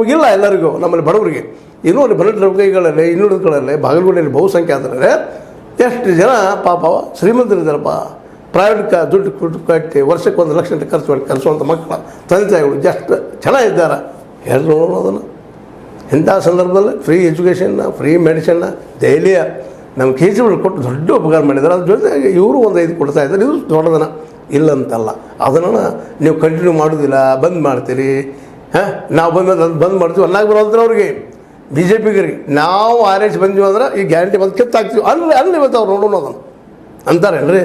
ನಮಗಿಲ್ಲ ಎಲ್ಲರಿಗೂ, ನಮ್ಮಲ್ಲಿ ಬಡವರಿಗೆ. ಇನ್ನೂ ಬನ್ನಡ ಕೈಗಳಲ್ಲಿ ಇನ್ನುಳಿದುಗಳಲ್ಲಿ ಬಾಗಲಕೋಟೆಯಲ್ಲಿ ಬಹುಸಂಖ್ಯಾತರೇ ಎಷ್ಟು ಜನ ಪಾಪ ಶ್ರೀಮಂತರಿದ್ದಾರಪ್ಪ. ಪ್ರೈವೇಟ್ ದುಡ್ಡು ಕಟ್ಟಿ ವರ್ಷಕ್ಕೆ 1 ಲಕ್ಷ ಖರ್ಚು ಮಾಡಿ ಕಲಿಸುವಂಥ ಮಕ್ಕಳ ತಂದೆ ತಾಯಿಗಳು ಎಷ್ಟು ಜನ ಇದ್ದಾರೆ ಹೇಳಿ ನೋಡೋಣ. ಅದನ್ನು ಇಂಥ ಸಂದರ್ಭದಲ್ಲಿ ಫ್ರೀ ಎಜುಕೇಷನ್ನ, ಫ್ರೀ ಮೆಡಿಸಿನ್ನ ಡೈಲಿಯ ನಮ್ಮ ಕೇಜ್ರಿವಾಲ್ ಕೊಟ್ಟು ದೊಡ್ಡ ಉಪಕಾರ ಮಾಡಿದ್ದಾರೆ. ಅದ್ರ ಜೊತೆಗೆ ಇವರು ಒಂದು 5 ಕೊಡ್ತಾ ಇದ್ದಾರೆ. ಇದು ದೊಡ್ಡದನ ಇಲ್ಲಂತಲ್ಲ. ಅದನ್ನು ನೀವು ಕಂಟಿನ್ಯೂ ಮಾಡೋದಿಲ್ಲ, ಬಂದ್ ಮಾಡ್ತೀರಿ. ನಾವು ಬಂದ್ ಮಾಡ್ತೀವಿ ಅನ್ನಾಗ ಬರೋದ್ರೆ ಅವ್ರಿಗೆ ಬಿ ಜೆ ಪಿಗರಿಗೆ ನಾವು RH ಬಂದೀವಿ ಅಂದ್ರೆ ಈ ಗ್ಯಾರಂಟಿ ಬಂದು ಕಿತ್ತಾಕ್ತೀವಿ ಅಲ್ಲಿ ಇವತ್ತು ಅವ್ರು ನೋಡೋಣ ಅದನ್ನು ಅಂತಾರೇನ್ರಿ.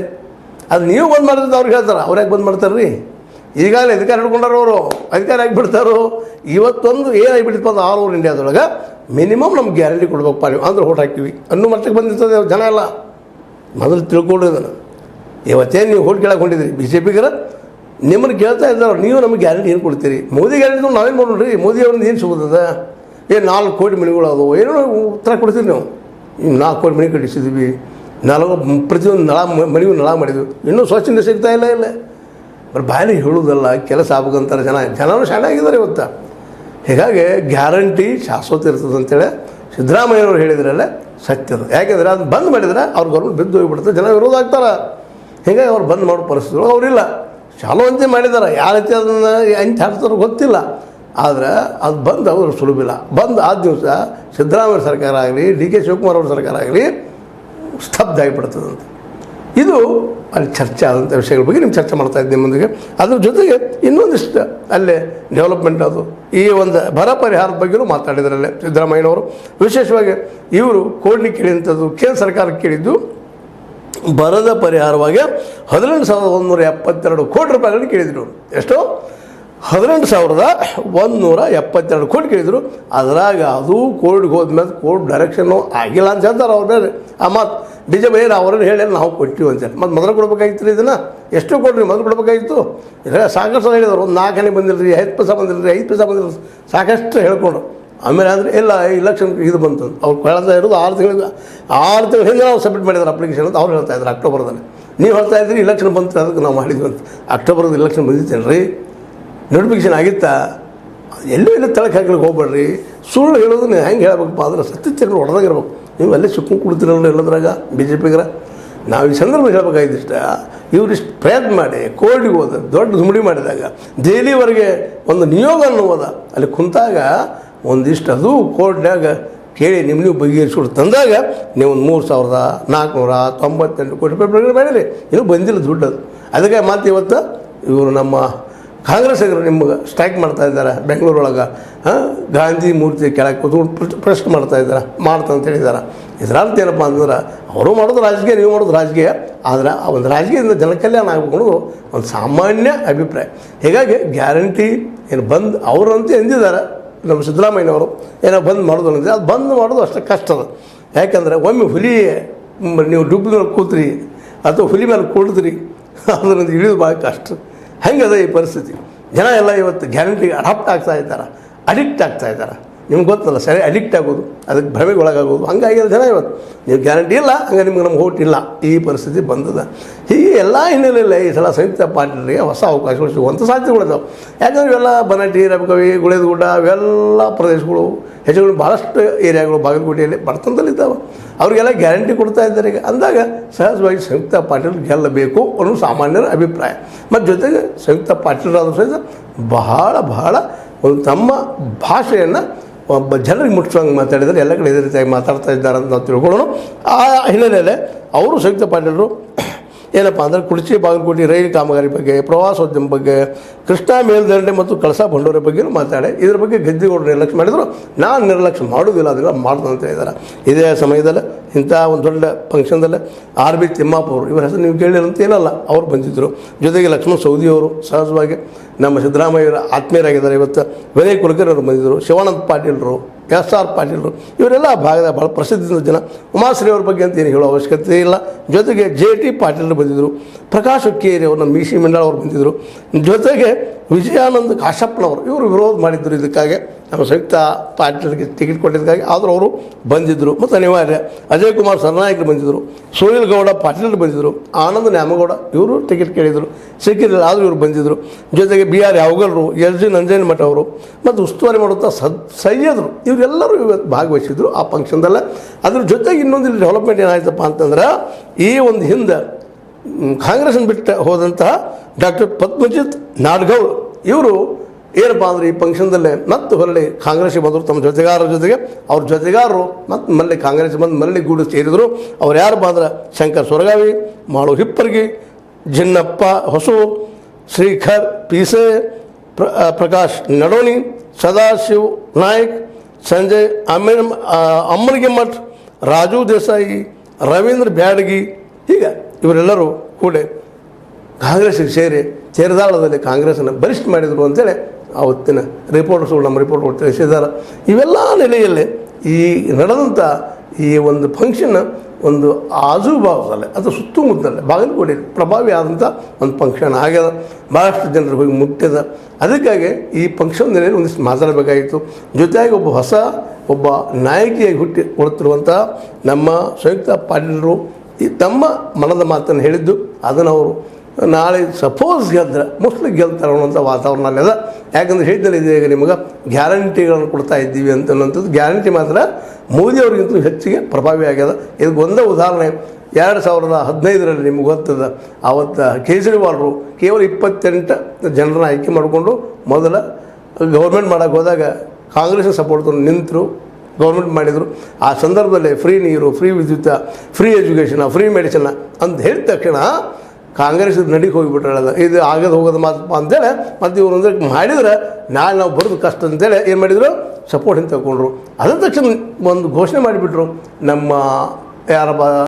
ಅದು ನೀವು ಬಂದ್ ಮಾಡಿದ್ರೆ ಅವ್ರಿಗೆ ಹೇಳ್ತಾರೆ, ಅವ್ರು ಯಾಕೆ ಬಂದ್ ಮಾಡ್ತಾರೆ ರೀ? ಈಗಾಗಲೇ ಅಧಿಕಾರ ಹಿಡ್ಕೊಂಡಾರ ಅವರು, ಅಧಿಕಾರ ಯಾಕೆ ಬಿಡ್ತಾರೋ? ಇವತ್ತೊಂದು ಏನಾಗಿಬಿಟ್ಟಿತ್ತು ಅಂದ್ರೆ ಆಲ್ ಓವರ್ ಇಂಡಿಯಾದೊಳಗೆ ಮಿನಿಮಮ್ ನಮ್ಗೆ ಗ್ಯಾರಂಟಿ ಕೊಡ್ಬೇಕಪ್ಪ ನೀವು ಅಂದ್ರೆ ಓಟ್ ಹಾಕ್ತೀವಿ ಅನ್ನೋ ಮಟ್ಟಕ್ಕೆ ಬಂದಿರ್ತದೆ ಜನ ಎಲ್ಲ. ಮೊದಲು ತಿಳ್ಕೊಳ್ಳೋದನ್ನು ಇವತ್ತೇನು ನೀವು ಓಟ್ ಕೇಳಕ್ಕೆ ಹೊಂಟಿದ್ರಿ ಬಿ ಜೆ ಪಿಗರ ನಿಮ್ಮನ್ನು ಕೇಳ್ತಾ ಇದ್ದಾರೆ, ನೀವು ನಮಗೆ ಗ್ಯಾರಂಟಿ ಏನು ಕೊಡ್ತೀರಿ? ಮೋದಿ ಗ್ಯಾರಂಟಿ ನಾವೇನು ಮಾಡೋಣ್ರಿ? ಮೋದಿ ಅವ್ರಿಂದ ಏನು ಸಿಗೋದದ? 4 ಕೋಟಿ ಮನೆಗಳು ಅದು ಏನೋ ಉತ್ತರ ಕೊಡ್ತೀವಿ ನೀವು. 4 ಕೋಟಿ ಮನೆ ಕಟ್ಟಿಸಿದ್ವಿ, ಪ್ರತಿಯೊಂದು ಮನೆಗೂ ನಳ ಮಾಡಿದ್ವಿ, ಇನ್ನೂ ಸ್ವಚ್ಛತೆ ಸಿಗ್ತಾ ಇಲ್ಲ. ಬರೀ ಬಾಯಲ್ಲಿ ಹೇಳೋದಲ್ಲ, ಕೆಲಸ ಆಗ್ಬೇಕಂತಾರೆ ಜನರು ಶಾಣಾಗಿದ್ದಾರೆ ಇವತ್ತು. ಹೀಗಾಗಿ ಗ್ಯಾರಂಟಿ ಶಾಶ್ವತ ಇರ್ತದೆ ಅಂತೇಳಿ ಸಿದ್ದರಾಮಯ್ಯವ್ರು ಹೇಳಿದ್ರಲ್ಲೇ ಸತ್ಯದ. ಯಾಕೆಂದರೆ ಅದು ಬಂದ್ ಮಾಡಿದ್ರೆ ಅವ್ರ ಗೌರ್ಮೆಂಟ್ ಬಿದ್ದು ಹೋಗಿಬಿಡ್ತಾರೆ, ಜನ ವಿರೋಧ ಆಗ್ತಾರೆ. ಹೀಗಾಗಿ ಅವ್ರು ಬಂದ್ ಮಾಡೋ ಪರಿಸ್ಥಿತಿಗಳು ಅವರಿಲ್ಲ. ಚಾಲುವಂತೆ ಮಾಡಿದ್ದಾರೆ, ಯಾವ ರೀತಿ ಅದನ್ನು ಹೆಂಗೆ ಹಾಕ್ತಾರೋ ಗೊತ್ತಿಲ್ಲ. ಆದರೆ ಅದು ಬಂದು ಅವರು ಸುಲಭಿಲ್ಲ. ಬಂದು ಆದ ದಿವಸ ಸಿದ್ದರಾಮಯ್ಯ ಸರ್ಕಾರ ಆಗಲಿ, DK ಶಿವಕುಮಾರ್ ಅವ್ರ ಸರ್ಕಾರ ಆಗಲಿ ಸ್ತಬ್ಧ ಆಗಿಬಿಡ್ತದಂತೆ. ಇದು ಅಲ್ಲಿ ಚರ್ಚೆ ಆದಂಥ ವಿಷಯಗಳ ಬಗ್ಗೆ ನಿಮ್ಗೆ ಚರ್ಚೆ ಮಾಡ್ತಾ ಇದ್ದೀನಿ ಮುಂದಿಗೆ. ಅದ್ರ ಜೊತೆಗೆ ಇನ್ನೊಂದಿಷ್ಟು ಅಲ್ಲೇ ಡೆವಲಪ್ಮೆಂಟ್ ಅದು ಈ ಒಂದು ಬರ ಪರಿಹಾರದ ಬಗ್ಗೆಯೂ ಮಾತಾಡಿದ್ರಲ್ಲೇ ಸಿದ್ದರಾಮಯ್ಯನವರು. ವಿಶೇಷವಾಗಿ ಇವರು ಕೋಡ್ಲಿ ಕೇಳಿದಂಥದ್ದು ಕೇಂದ್ರ ಸರ್ಕಾರಕ್ಕೆ ಕೇಳಿದ್ದು ಬರದ ಪರಿಹಾರವಾಗಿ 18,172 ಕೋಟಿ ರೂಪಾಯಿಗಳನ್ನು ಕೇಳಿದರು. ಎಷ್ಟು? 18,172 ಕೋಟಿ ಕೇಳಿದರು. ಅದರಾಗ ಅದು ಕೋರ್ಟ್ಗೆ ಹೋದ್ಮೇಲೆ ಕೋರ್ಟ್ ಡೈರೆಕ್ಷನ್ನು ಆಗಿಲ್ಲ ಅಂತ ಹೇಳ್ತಾರೆ ಅವ್ರ ಮೇಲೆ. ಆ ಮಾತು ನಿಜ ಬೇರೆ ಅವ್ರನ್ನ ಹೇಳಿ ನಾವು ಕೊಟ್ಟಿವಿ ಅಂತೇಳಿ. ಮತ್ತು ಮೊದಲು ಕೊಡ್ಬೇಕಾಗಿತ್ತು ರೀ, ಇದನ್ನು ಎಷ್ಟು ಕೊಡ್ರಿ ಮೊದಲು ಕೊಡ್ಬೇಕಾಗಿತ್ತು. ಇದ್ರೆ ಸಾಕಷ್ಟು ಹೇಳಿದ್ರು, ಒಂದು 4 ಹನಿ ಬಂದಿಲ್ಲ ರೀ, 5 ಪೈಸೆ ಬಂದಿಲ್ಲ ರೀ, 5 ಪೈಸೆ ಬಂದಿಲ್ಲ, ಸಾಕಷ್ಟು ಹೇಳ್ಕೊಂಡ್ರು. ಆಮೇಲೆ ಅಂದರೆ ಇಲ್ಲ ಇಲೆಕ್ಷನ್ ಇದು ಬಂತು ಅವ್ರು ಹೇಳ್ತಾ ಇರೋದು 6 ತಿಂಗಳ ಹಿಂದೆ ನಾವು ಸಬ್ಮಿಟ್ ಮಾಡಿದ್ರು ಅಪ್ಲಿಕೇಶನ್ ಅಂತ ಅವ್ರು ಹೇಳ್ತಾ ಇದ್ರು ಅಕ್ಟೋಬರ್ದಲ್ಲಿ. ನೀವು ಹೇಳ್ತಾ ಇದ್ರಿ ಇಲೆಕ್ಷನ್ ಬಂತು ಅದಕ್ಕೆ ನಾವು ಮಾಡಿದ್ವಿ ಅಂತ. ಅಕ್ಟೋಬರ್ದು ಇಲೆಕ್ಷನ್ ಬಂದಿತ್ತೇನು ರೀ? ನೋಟಿಫಿಕೇಷನ್ ಆಗಿತ್ತಾ? ಎಲ್ಲೂ ಇಲ್ಲ ತಳಕ್ಕೆ ಹಾಕ್ಲಿಕ್ಕೆ ಹೋಗ್ಬೇಡ್ರಿ. ಸುಳ್ಳು ಹೇಳೋದನ್ನ ಹೆಂಗೆ ಹೇಳ್ಬೇಕಪ್ಪ ಅಂದ್ರೆ ಸತ್ಯತೆಗಳು ಹೊಡೆದಾಗಿರ್ಬೇಕು. ನೀವು ಅಲ್ಲೇ ಸುಕ್ಕ ಕೊಡ್ತಿರಲ್ಲ ಎಲ್ಲದ್ರಾಗ ಬಿ ಜೆ ಪಿಗರ. ನಾವು ಈ ಸಂದರ್ಭ ಹೇಳಬೇಕಾಗಿದ್ದಿಷ್ಟ ಇವರಿಷ್ಟು ಪ್ರಯತ್ನ ಮಾಡಿ ಕೋರ್ಟಿಗೆ ಹೋದ ದೊಡ್ಡ ದುಮ್ಡಿ ಮಾಡಿದಾಗ ದೆಹಲಿವರೆಗೆ ಒಂದು ನಿಯೋಗ ಅನ್ನೋದ ಅಲ್ಲಿ ಕುಂತಾಗ ಒಂದಿಷ್ಟು ಅದು ಕೋರ್ಟ್ನಾಗ ಕೇಳಿ ನೀವು ಬಗೆಹರಿಸ್ಕೊಂಡು ತಂದಾಗ ನೀವು ಒಂದು 3,498 ಕೋಟಿ ರೂಪಾಯಿ ಬಿಡುಗಡೆ ಮಾಡಿರಿ. ಇನ್ನೂ ಬಂದಿಲ್ಲ ದುಡ್ಡು ಅದು. ಅದಕ್ಕೆ ಮಾತು ಇವತ್ತು ಇವರು ನಮ್ಮ ಕಾಂಗ್ರೆಸ್ಸಿಗರು ನಿಮ್ಗೆ ಸ್ಟ್ರೈಕ್ ಮಾಡ್ತಾ ಇದ್ದಾರೆ ಬೆಂಗಳೂರೊಳಗೆ. ಗಾಂಧಿ ಮೂರ್ತಿ ಕೆಳಗೆ ಕೂತ್ಕೊಂಡು ಪ್ರಶ್ನೆ ಮಾಡ್ತಾಯಿದ್ದಾರೆ, ಮಾಡ್ತಂತ ಹೇಳಿದ್ದಾರೆ. ಇದರ ಅರ್ಥ ಏನಪ್ಪ ಅಂತಂದ್ರೆ ಅವರು ಮಾಡೋದು ರಾಜಕೀಯ, ನೀವು ಮಾಡೋದು ರಾಜಕೀಯ. ಆದರೆ ಆ ಒಂದು ರಾಜಕೀಯದಿಂದ ಜನಕಲ್ಯಾಣ ಆಗಬೇಕು ಅನ್ನೋದು ಒಂದು ಸಾಮಾನ್ಯ ಅಭಿಪ್ರಾಯ. ಹೀಗಾಗಿ ಗ್ಯಾರಂಟಿ ಏನು ಬಂದ್ ಅವರಂತೂ ಎಂದಿದ್ದಾರೆ ನಮ್ಮ ಸಿದ್ದರಾಮಯ್ಯನವರು ಏನೋ ಬಂದ್ ಮಾಡೋದು ಅಂದರೆ ಅದು ಬಂದ್ ಮಾಡೋದು ಅಷ್ಟೇ ಕಷ್ಟದ. ಯಾಕಂದರೆ ಒಮ್ಮೆ ಹುಲಿ ನೀವು ಡುಬ್ಬಿ ಮೇಲೆ ಕೂತ್ರಿ ಅಥವಾ ಹುಲಿ ಮೇಲೆ ಕೂಡಿದ್ರಿ ಅದರಿಂದ ಇಳಿದು ಭಾಳ ಕಷ್ಟ. ಹೆಂಗದ ಈ ಪರಿಸ್ಥಿತಿ? ಜನ ಎಲ್ಲ ಇವತ್ತು ಗ್ಯಾರಂಟಿಗೆ ಅಡಾಪ್ಟ್ ಆಗ್ತಾ ಇದ್ದಾರೆ, ಅಡಿಕ್ಟ್ ಆಗ್ತಾ ಇದ್ದಾರೆ. ನಿಮ್ಗೆ ಗೊತ್ತಲ್ಲ, ಸರಿ ಅಡಿಕ್ಟ್ ಆಗೋದು, ಅದಕ್ಕೆ ಭ್ರಮೆಗೆ ಒಳಗಾಗೋದು, ಹಂಗಾಗಿರೋ ಜನ ಇವತ್ತು. ನೀವು ಗ್ಯಾರಂಟಿ ಇಲ್ಲ, ಹಂಗೆ ನಿಮ್ಗೆ ನಮ್ಗೆ ಓಟ್ ಇಲ್ಲ, ಈ ಪರಿಸ್ಥಿತಿ ಬಂದದ. ಹೀಗೆ ಎಲ್ಲ ಹಿನ್ನೆಲೆಯಲ್ಲಿ ಈ ಸಲ ಸಂಯುಕ್ತ ಪಾರ್ಟಿಗಳಿಗೆ ಹೊಸ ಅವಕಾಶಗಳು ಸಿಗುವಂಥ ಸಾಧ್ಯತೆಗಳಿದ್ದಾವೆ. ಯಾಕಂದ್ರೆ ಇವೆಲ್ಲ ಬನಟಿ, ರಬಕವಿ, ಗುಳೇದಗುಡ್ಡ ಇವೆಲ್ಲ ಪ್ರದೇಶಗಳು ಹೆಚ್ಚುಗಳು ಭಾಳಷ್ಟು ಏರಿಯಾಗಳು ಬಾಗಲಕೋಟೆಯಲ್ಲಿ ಬಡತನದಲ್ಲಿದ್ದಾವೆ. ಅವರಿಗೆಲ್ಲ ಗ್ಯಾರಂಟಿ ಕೊಡ್ತಾ ಇದ್ದಾರೆ. ಈಗ ಅಂದಾಗ ಸಹಜವಾಗಿ ಸಂಯುಕ್ತ ಪಾಟೀಲ್ ಗೆಲ್ಲಬೇಕು ಅನ್ನೋ ಸಾಮಾನ್ಯರ ಅಭಿಪ್ರಾಯ. ಮತ್ತು ಜೊತೆಗೆ ಸಂಯುಕ್ತ ಪಾಟೀಲರಾದರೂ ಸಹಿತ ಬಹಳ ಒಂದು ತಮ್ಮ ಭಾಷೆಯನ್ನು ಒಬ್ಬ ಜನರಿಗೆ ಮುಟ್ಟಿಸೋಂಗೆ ಮಾತಾಡಿದರೆ ಎಲ್ಲ ಕಡೆ ಇದೇ ರೀತಿಯಾಗಿ ಮಾತಾಡ್ತಾ ಇದ್ದಾರೆ ಅಂತ ನಾವು ತಿಳ್ಕೊಳ್ಳೋಣ. ಆ ಹಿನ್ನೆಲೆಯಲ್ಲಿ ಅವರು ಸಂಯುಕ್ತ ಪಾಟೀಲರು ಏನಪ್ಪ ಅಂದರೆ ಕುರ್ಚಿ ಬಾಗಲಕೋಟೆ ರೈಲು ಕಾಮಗಾರಿ ಬಗ್ಗೆ, ಪ್ರವಾಸೋದ್ಯಮ ಬಗ್ಗೆ, ಕೃಷ್ಣಾ ಮೇಲ್ದಂಡೆ ಮತ್ತು ಕಳಸಾ ಬಂಡೂರಿ ಬಗ್ಗೆಯೂ ಮಾತಾಡಿ ಇದ್ರ ಬಗ್ಗೆ ಗದ್ದಿಗೌಡರು ನಿರ್ಲಕ್ಷ್ಯ ಮಾಡಿದರು. ನಾನು ನಿರ್ಲಕ್ಷ್ಯ ಮಾಡೋದಿಲ್ಲ, ಅದೆಲ್ಲ ಮಾಡ್ದು ಅಂತ ಹೇಳಿದ್ದಾರೆ. ಇದೇ ಸಮಯದಲ್ಲಿ ಇಂಥ ಒಂದು ದೊಡ್ಡ ಫಂಕ್ಷನ್ದಲ್ಲೇ RB ತಿಮ್ಮಾಪ್ಪ ಅವರು, ಇವರ ಹೆಸರು ನೀವು ಕೇಳಿರಂತ ಏನಲ್ಲ, ಅವರು ಬಂದಿದ್ದರು. ಜೊತೆಗೆ ಲಕ್ಷ್ಮಣ ಸವದಿಯವರು ಸಹಜವಾಗಿ ನಮ್ಮ ಸಿದ್ದರಾಮಯ್ಯರ ಆತ್ಮೀಯರಾಗಿದ್ದಾರೆ. ಇವತ್ತು ವಿನಯ್ ಕುಲಕರ್ಣಿ ಅವರು ಬಂದಿದ್ದರು, ಶಿವಾನಂದ ಪಾಟೀಲರು SR ಪಾಟೀಲರು ಇವರೆಲ್ಲ ಆ ಭಾಗದ ಭಾಳ ಪ್ರಸಿದ್ಧ ಜನ. ಉಮಾಶ್ರೀ ಅವ್ರ ಬಗ್ಗೆ ಅಂತ ಏನು ಹೇಳೋ ಅವಶ್ಯಕತೆ ಇಲ್ಲ. ಜೊತೆಗೆ JT ಪಾಟೀಲರು ಬಂದಿದ್ದರು, ಪ್ರಕಾಶ್ ಹುಕ್ಕೇರಿ ಅವರು, ನಮ್ಮ ಮೀಶಿ ಮಂಡಳ ಅವರು ಬಂದಿದ್ದರು. ಜೊತೆಗೆ ವಿಜಯಾನಂದ ಕಾಶಪ್ಪನವರು ಇವರು ವಿರೋಧ ಮಾಡಿದ್ದರು ಇದಕ್ಕಾಗಿ, ನಮ್ಮ ಸಂಯುಕ್ತ ಪಾಟೀಲರಿಗೆ ಟಿಕೆಟ್ ಕೊಟ್ಟಿದ್ದಕ್ಕಾಗಿ. ಆದರೂ ಅವರು ಬಂದಿದ್ದರು ಮತ್ತು ಅನಿವಾರ್ಯ. ಅಜಯ್ ಕುಮಾರ್ ಸರ್ನಾಯಕರು ಬಂದಿದ್ದರು, ಸುನೀಲ್ ಗೌಡ ಪಾಟೀಲರು ಬಂದಿದ್ದರು, ಆನಂದ್ ನ್ಯಾಮಗೌಡ ಇವರು ಟಿಕೆಟ್ ಕೇಳಿದರು, ಸಿಕ್ಕಿರಲಿಲ್ಲ, ಆದರೂ ಇವರು ಬಂದಿದ್ದರು. ಜೊತೆಗೆ BR ಯಾವಗಲ್ರು, LG ನಂಜನಮಠ ಅವರು ಮತ್ತು ಉಸ್ತುವಾರಿ ಮಾಡುತ್ತಾ ಸೈಯದರು ಇವರೆಲ್ಲರೂ ಇವತ್ತು ಭಾಗವಹಿಸಿದ್ರು ಆ ಫಂಕ್ಷನ್ದಲ್ಲ. ಅದ್ರ ಜೊತೆಗೆ ಇನ್ನೊಂದು ಇಲ್ಲಿ ಡೆವಲಪ್ಮೆಂಟ್ ಏನಾಯ್ತಪ್ಪ ಅಂತಂದ್ರೆ, ಈ ಒಂದು ಹಿಂದೆ ಕಾಂಗ್ರೆಸ್ನ ಬಿಟ್ಟು ಹೋದಂತಹ ಡಾಕ್ಟರ್ ಪದ್ಮಜಿತ್ ನಾಡ್ಗೌಡ್ ಇವರು ಏನಪ್ಪ ಅಂದರೆ ಈ ಫಂಕ್ಷನ್ದಲ್ಲೇ ಮತ್ತೆ ಹೊರಳಿ ಕಾಂಗ್ರೆಸ್ಗೆ ಬಂದರು ತಮ್ಮ ಜೊತೆಗಾರರ ಜೊತೆಗೆ. ಅವ್ರ ಜೊತೆಗಾರರು ಮತ್ತು ಮಲ್ಲಿ ಕಾಂಗ್ರೆಸ್ ಬಂದು ಮಲ್ಲಿ ಗೂಡು ಸೇರಿದರು. ಅವ್ರು ಯಾರಪ್ಪ ಅಂದ್ರೆ ಶಂಕರ್ ಸೊರಗಾವಿ, ಮಾಳು ಹಿಪ್ಪರ್ಗಿ, ಜಿನ್ನಪ್ಪ ಹೊಸು, ಶ್ರೀಖರ್ ಪೀಸೆ, ಪ್ರಕಾಶ್ ನಡೋನಿ, ಸದಾಶಿವ್ ನಾಯ್ಕ್, ಸಂಜಯ್ ಅಮ್ಮನಿಗೆ ಮಠ್, ರಾಜು ದೇಸಾಯಿ, ರವೀಂದ್ರ ಬ್ಯಾಡಗಿ, ಹೀಗೆ ಇವರೆಲ್ಲರೂ ಕೂಡ ಕಾಂಗ್ರೆಸ್ಸಿಗೆ ಸೇರಿದಾಳದಲ್ಲಿ ಕಾಂಗ್ರೆಸ್ಸನ್ನು ಬಲಿಷ್ಠ ಮಾಡಿದರು ಅಂತೇಳಿ ಆವತ್ತಿನ ರಿಪೋರ್ಟರ್ಸ್ಗಳು ನಮ್ಮ ರಿಪೋರ್ಟ್ಗಳು ತಿಳಿಸಿದ್ದಾರೆ. ಇವೆಲ್ಲ ನೆಲೆಯಲ್ಲಿ ಈ ನಡೆದಂಥ ಈ ಒಂದು ಫಂಕ್ಷನ್ ಒಂದು ಆಜುಬಾಜುದಲ್ಲೇ ಅದು ಸುತ್ತಮುತ್ತಲೇ ಬಾಗಲಕೋಟೆ ಪ್ರಭಾವಿ ಆದಂಥ ಒಂದು ಫಂಕ್ಷನ್ ಆಗ್ಯದ. ಭಾಳಷ್ಟು ಜನರು ಹೋಗಿ ಮುಟ್ಟಿದ. ಅದಕ್ಕಾಗಿ ಈ ಫಂಕ್ಷನ್ ನೆಲೆಯಲ್ಲಿ ಒಂದಿಷ್ಟು ಮಾತಾಡಬೇಕಾಗಿತ್ತು. ಜೊತೆಯಾಗಿ ಒಬ್ಬ ನಾಯಕಿಯಾಗಿ ಹುಟ್ಟಿ ಕೊಡುತ್ತಿರುವಂಥ ನಮ್ಮ ಸಂಯುಕ್ತ ಪಾಟೀಲರು ಈ ತಮ್ಮ ಮನದ ಮಾತನ್ನು ಹೇಳಿದ್ದು, ಅದನ್ನು ಅವರು ನಾಳೆ ಸಪೋಸ್ ಗೆದ್ದರೆ ಮೋಸ್ಟ್ಲಿ ಗೆಲ್ತಾರೆ ಅನ್ನೋಂಥ ವಾತಾವರಣದಲ್ಲಿದೆ. ಯಾಕಂದರೆ ಹೇಳಿದ್ದಲ್ಲಿ ಈಗ ನಿಮಗೆ ಗ್ಯಾರಂಟಿಗಳನ್ನು ಕೊಡ್ತಾ ಇದ್ದೀವಿ ಅಂತನ್ನುವಂಥದ್ದು ಗ್ಯಾರಂಟಿ ಮಾತ್ರ ಮೋದಿಯವ್ರಿಗಿಂತಲೂ ಹೆಚ್ಚಿಗೆ ಪ್ರಭಾವಿ ಆಗ್ಯದ. ಇದಕ್ಕೆ ಒಂದೇ ಉದಾಹರಣೆ 2015ರಲ್ಲಿ ನಿಮ್ಗೆ ಗೊತ್ತದ, ಆವತ್ತು ಕೇಜ್ರಿವಾಲ್ರು ಕೇವಲ 28 ಜನರನ್ನ ಆಯ್ಕೆ ಮಾಡಿಕೊಂಡು ಮೊದಲ ಗೌರ್ಮೆಂಟ್ ಮಾಡೋಕ್ಕೆ ಹೋದಾಗ ಕಾಂಗ್ರೆಸ್ನ ಸಪೋರ್ಟ್ ನಿಂತರು, ಗೌರ್ಮೆಂಟ್ ಮಾಡಿದರು. ಆ ಸಂದರ್ಭದಲ್ಲಿ ಫ್ರೀ ನೀರು, ಫ್ರೀ ವಿದ್ಯುತ್, ಫ್ರೀ ಎಜುಕೇಷನ್, ಫ್ರೀ ಮೆಡಿಸಿನ್ ಅಂತ ಹೇಳಿದ ತಕ್ಷಣ ಕಾಂಗ್ರೆಸ್ ನಡಿಗೆ ಹೋಗಿಬಿಟ್ರಲ್ಲ, ಇದು ಆಗದು ಹೋಗೋದು ಮಾತಪ್ಪ ಅಂತೇಳಿ ಮತ್ತು ಇವರು ಅಂದ್ರೆ ಮಾಡಿದ್ರೆ ನಾಳೆ ನಾವು ಬರೋದು ಕಷ್ಟ ಅಂತೇಳಿ ಏನು ಮಾಡಿದರು, ಸಪೋರ್ಟ್ ಹಿಂಗೆ ತಗೊಂಡ್ರು. ಅದ ತಕ್ಷಣ ಒಂದು ಘೋಷಣೆ ಮಾಡಿಬಿಟ್ರು, ನಮ್ಮ ಯಾರಪ್ಪ